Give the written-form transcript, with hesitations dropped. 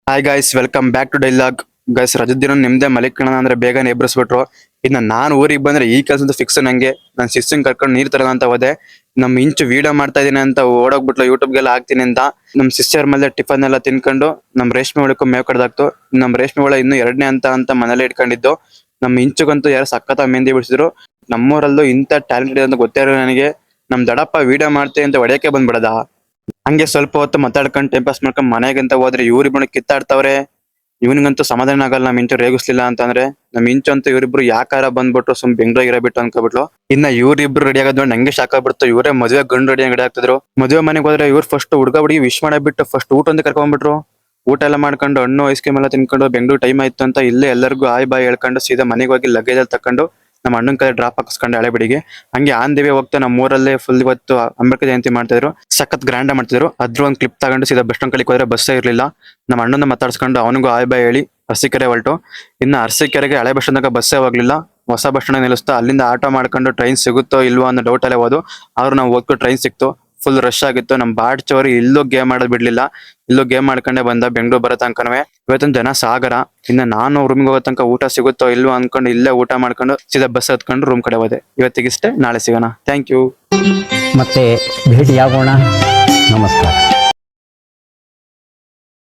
Hi guys, welcome back to dialogue. Guys, ರಜದ ದಿನ ನಿಮ್ದೇ ಮಲಿಕಣ ಅಂದ್ರೆ ಬೇಗನೆ ಎಬ್ಬರಿಸ್ಬಿಟ್ರು. ಇನ್ನು ನಾನು ಊರಿಗೆ ಬಂದ್ರೆ ಈ ಕೆಲಸದ ಫಿಕ್ಸ್. ನಂಗೆ ನಾನು ಸಿಸ್ಟಮ್ ಕರ್ಕೊಂಡು ನೀರ್ ತರಗ ಅಂತ ಹೋದೆ. ನಮ್ ಇಂಚು ವಿಡಿಯೋ ಮಾಡ್ತಾ ಇದೀನಿ ಅಂತ ಓಡೋಗ್ಬಿಟ್ಲು, ಯೂಟ್ಯೂಬ್ಗೆಲ್ಲ ಹಾಕ್ತೀನಿ ಅಂತ. ನಮ್ ಸಿಸ್ಟರ್ ಮೇಲೆ ಟಿಫನ್ ಎಲ್ಲ ತಿನ್ಕೊಂಡು ನಮ್ ರೇಷ್ಮೆ ಒಳಕ್ಕೂ ಮೇವ್ ಕಡ್ದಾಕ್ತು. ನಮ್ ರೇಷ್ಮೆ ಒಳ ಇನ್ನು ಎರಡನೇ ಅಂತ ಮನೇಲಿ ಇಟ್ಕೊಂಡಿದ್ದು. ನಮ್ ಇಂಚುಗಂತೂ ಯಾರು ಸಖತ್ ಮೆಹಂದಿ ಬಿಡಿಸಿದ್ರು. ನಮ್ಮೂರಲ್ಲೂ ಇಂಥ ಟ್ಯಾಲೆಂಟ್ ಇದೆ ಅಂತ ಗೊತ್ತೇ ಇರೋ ನನಗೆ. ನಮ್ ದಡಪ್ಪ ವಿಡಿಯೋ ಮಾಡ್ತೀನಿ ಅಂತ ಹೊಡೆಯಕ್ಕೆ ಬಂದ್ಬಿಡದ. ಹಂಗೆ ಸ್ವಲ್ಪ ಹೊತ್ತು ಮಾತಾಡ್ಕೊಂಡು ಟೈಮ್ ಪಾಸ್ ಮಾಡ್ಕೊಂಡು ಮನೆಗಂತ ಹೋದ್ರೆ ಇವ್ರಿಬ್ರು ಕಿತ್ತಾಡ್ತಾವ್ರೆ. ಇವನಿಗಂತೂ ಸಮಾಧಾನ ಆಗಲ್ಲ. ನಮ್ ಇಂಚು ರೇಗಿಸ್ಲಿಲ್ಲ ಅಂತಂದ್ರೆ. ನಮ್ ಇಂಚು ಅಂತ ಇವರಿಬ್ರು ಯಾಕಾರ ಬಂದ್ಬಿಟ್ರು, ಸುಮ್ ಬೆಂಗ್ಳೂರ್ ಬಿಟ್ಟು ಅನ್ಕೋಬಿಟ್ಲು. ಇನ್ನ ಇವ್ರಿಬ್ರು ರೆಡಿ ಆಗೋದ್ ನೋಡಿ ನಂಗೆ ಶಾಕ್ ಆಗ್ಬಿಡ್ತು. ಇವರೇ ಮದುವೆ ಗಂಡು ರೆಡಿ ಆಗ್ತಿದ್ರು. ಮದುವೆ ಮನೆಗೆ ಹೋದ್ರೆ ಇವ್ರು ಫಸ್ಟ್ ಹುಡುಗ ಹುಡುಗಿ ವಿಶ್ ಮಾಡಬಿಟ್ಟು ಫಸ್ಟ್ ಊಟ ಅಂತ ಕರ್ಕೊಂಡ್ಬಿಟ್ರು. ಊಟ ಎಲ್ಲ ಮಾಡ್ಕೊಂಡು ಹಣ್ಣು ಐಸ್ ಕ್ರೀಮ್ ಎಲ್ಲ ತಿನ್ಕೊಂಡು ಬೆಂಗ್ಳೂರ್ ಟೈಮ್ ಆಯ್ತು ಅಂತ ಇಲ್ಲೇ ಎಲ್ಲರಿಗೂ ಆಯ್ ಬಾಯ್ ಹೇಳ್ಕೊಂಡು ಸೀದಾ ಮನೆಗೆ ಹೋಗಿ ಲಗೇಜ್ ಅಲ್ಲಿ ತಕೊಂಡು ನಮ್ಮ ಅಣ್ಣನ ಕೈ ಡ್ರಾಪ್ ಹಾಕಿಸ್ಕೊಂಡು ಹಳೆಬಡಿಗೆ ಹಂಗೆ ಆನ್ ದೇವಿ ಹೋಗ್ತಾ ನಮ್ಮ ಊರಲ್ಲೇ ಫುಲ್ ಇವತ್ತು ಅಂಬೇಡ್ಕರ್ ಜಯಂತಿ ಮಾಡ್ತಿದ್ರು. ಸಖತ್ ಗ್ರ್ಯಾಂಡ್ ಮಾಡ್ತಿದ್ರು. ಅದ್ರ ಒಂದು ಕ್ಲಿಪ್ ತಗೊಂಡು ಸೀದಾ ಬಸ್ ಸ್ಟಾಂಡ್ ಕಳಿಗೆ ಹೋದ್ರೆ ಬಸ್ಸೇ ಇರ್ಲಿಲ್ಲ. ನಮ್ಮ ಅಣ್ಣನ ಮಾತಾಡ್ಸ್ಕೊಂಡು ಅವನಿಗೂ ಆಯ್ ಬಾಯ್ ಹೇಳಿ ಅರಸೀಕೆರೆ ಹೊರಟು. ಇನ್ನು ಅರಸೀಕೆರೆಗೆ ಹಳೆ ಬಸ್ ಸ್ಟಾಂಡ್ ಬಸ್ಸೇ ಹೋಗ್ಲಿಲ್ಲ. ಹೊಸ ಬಸ್ ಸ್ಟಾಂಡ್ ನಿಲ್ಲಿಸ್ತಾ ಅಲ್ಲಿಂದ ಆಟೋ ಮಾಡ್ಕೊಂಡು ಟ್ರೈನ್ ಸಿಗುತ್ತೋ ಇಲ್ವೋ ಅನ್ನೋ ಡೌಟ್ ಅಲ್ಲೇ ಹೋದು. ಆದ್ರೂ ನಾವು ಹೋಗ್ಕೊಂಡು ಟ್ರೈನ್ ಸಿಕ್ತು. ಫುಲ್ ರಶ್ ಆಗಿತ್ತು. ನಮ್ ಬಾಡ್ ಚೋರಿ ಇಲ್ಲೂ ಗೇಮ್ ಆಡೋದ್ ಬಿಡ್ಲಿಲ್ಲ. ಇಲ್ಲೂ ಗೇಮ್ ಮಾಡ್ಕೊಂಡೆ ಬಂದ ಬೆಂಗ್ಳೂರ್ ಬರೋ ತನಕನವೇ. ಇವತ್ತೊಂದು ಜನ ಸಾಗರ. ಇನ್ನು ನಾನು ರೂಮ್ಗೆ ಹೋಗೋ ತನಕ ಊಟ ಸಿಗುತ್ತೋ ಇಲ್ವೋ ಅನ್ಕೊಂಡು ಇಲ್ಲೇ ಊಟ ಮಾಡ್ಕೊಂಡು ಸೀದಾ ಬಸ್ ಹತ್ಕೊಂಡು ರೂಮ್ ಕಡೆ ಹೋದೆ. ಇವತ್ತಿಗಿಷ್ಟೇ, ನಾಳೆ ಸಿಗೋಣ. Thank you. ಮತ್ತೆ ಭೇಟಿಯಾಗೋಣ. ನಮಸ್ಕಾರ.